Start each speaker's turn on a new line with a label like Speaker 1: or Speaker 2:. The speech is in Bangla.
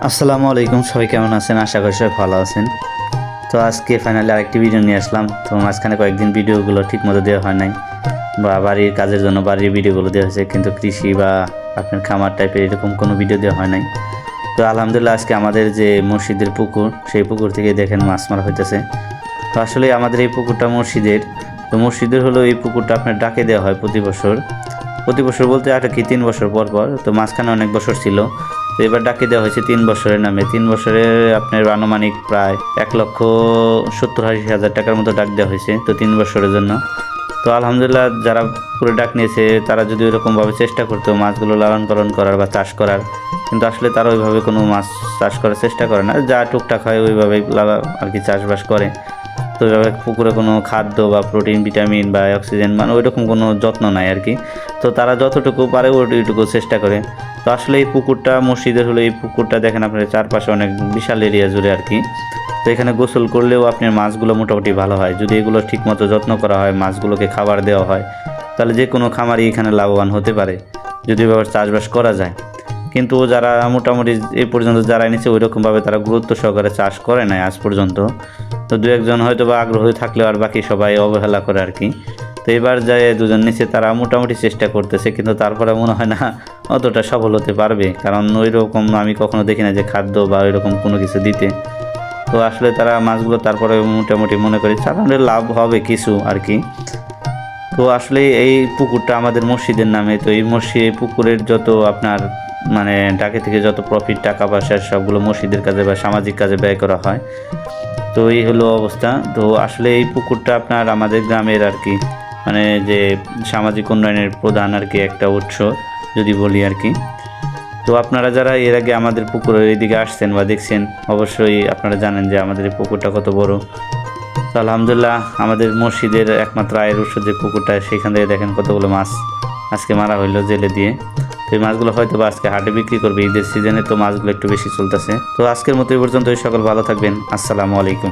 Speaker 1: আসসালামু আলাইকুম, সবাই কেমন আছেন? আশা করি সবাই ভালো আছেন। তো আজকে ফাইনালি আরেকটি ভিডিও নিয়ে আসলাম। তো মাঝখানে কয়েকদিন ভিডিওগুলো ঠিক মতো দেওয়া হয় নাই, বা বাড়ির কাজের জন্য বাড়ির ভিডিওগুলো দেওয়া হয়েছে, কিন্তু কৃষি বা আপনার খামার টাইপের এরকম কোনো ভিডিও দেওয়া হয় নাই। তো আলহামদুলিল্লাহ আজকে আমাদের যে মসজিদের পুকুর, সেই পুকুর থেকে দেখেন মাছ মারা হইতেছে। তো আসলে আমাদের এই পুকুরটা মসজিদের। তো মসজিদের হলো এই পুকুরটা আপনার ডাকে দেওয়া হয় প্রতি বছর বলতে আর কি 3 বছর পর পর। তো মাঝখানে অনেক বছর ছিল, তো এবার ডাকে দেওয়া হয়েছে 3 বছরের নামে। 3 বছরে আপনার আনুমানিক প্রায় 1,70,80,000 টাকার মতো ডাক দেওয়া হয়েছে, তো 3 বছরের জন্য। তো আলহামদুলিল্লাহ যারা পুরো ডাক নিয়েছে তারা যদি ওইরকমভাবে চেষ্টা করতো মাছগুলো লালন পালন করার বা চাষ করার, কিন্তু আসলে তারা ওইভাবে কোনো মাছ চাষ করার চেষ্টা করে না। যা টুকটাক হয় ওইভাবেই আর কি চাষবাস করে। তো ওইভাবে পুকুরে কোনো খাদ্য বা প্রোটিন, ভিটামিন বা অক্সিজেন মানে ওইরকম কোনো যত্ন নাই আর কি। তো তারা যতটুকু পারে ওইটুকু চেষ্টা করে। তো আসলে এই পুকুরটা মসজিদের হলো, এই পুকুরটা দেখেন আপনার চারপাশে অনেক বিশাল এরিয়া জুড়ে আর কি। তো এখানে গোসল করলেও আপনার মাছগুলো মোটামুটি ভালো হয় যদি এগুলো ঠিকমতো যত্ন করা হয়, মাছগুলোকে খাবার দেওয়া হয়, তাহলে যে কোনো খামারই এখানে লাভবান হতে পারে যদি এভাবে চাষবাস করা যায়। কিন্তু যারা মোটামুটি এই পর্যন্ত যারা নিচ্ছে ওইরকমভাবে তারা গুরুত্ব সহকারে চাষ করে নাই আজ পর্যন্ত। তো দু একজন হয়তো বা আগ্রহী থাকলেও আর বাকি সবাই অবহেলা করে আর কি। তো এবার যায় দুজন নিচে তারা মোটামুটি চেষ্টা করতেছে, কিন্তু তারপরে মনে হয় না অতটা সফল হতে পারবে, কারণ ওই রকম আমি কখনো দেখি না যে খাদ্য বা ওই রকম কোনো কিছু দিতে। তো আসলে তারা মাছগুলো তারপরে মোটামুটি মনে করি চালানোর লাভ হবে কিছু আর কি। তো আসলে এই পুকুরটা আমাদের মসজিদের নামে। তো এই পুকুরের যত আপনার মানে ডাকে থেকে যত প্রফিট, টাকা পয়সা সবগুলো মসজিদের কাজে বা সামাজিক কাজে ব্যয় করা হয়। তো এই হলো অবস্থা। তো আসলে এই পুকুরটা আপনার আমাদের গ্রামের আর কি মানে যে সামাজিক উন্নয়নের প্রধান আর কি একটা উৎস যদি বলি আর কি। তো আপনারা যারা এর আগে আমাদের পুকুরের এদিকে আসছেন বা দেখছেন, অবশ্যই আপনারা জানেন যে আমাদের এই পুকুরটা কত বড়। তো আলহামদুলিল্লাহ আমাদের মসজিদের একমাত্র আয়ের উৎস যে পুকুরটা, সেখান থেকে দেখেন কতগুলো মাছ আজকে মারা হইলো জেলে দিয়ে। তো এই মাছগুলো হয়তো বা আজকে হাটে বিক্রি করবে, ঈদের সিজনে তো মাছগুলো একটু বেশি চলতেছে। তো আজকের মতো এই পর্যন্ত, সকল ভালো থাকবেন। আসসালামু আলাইকুম।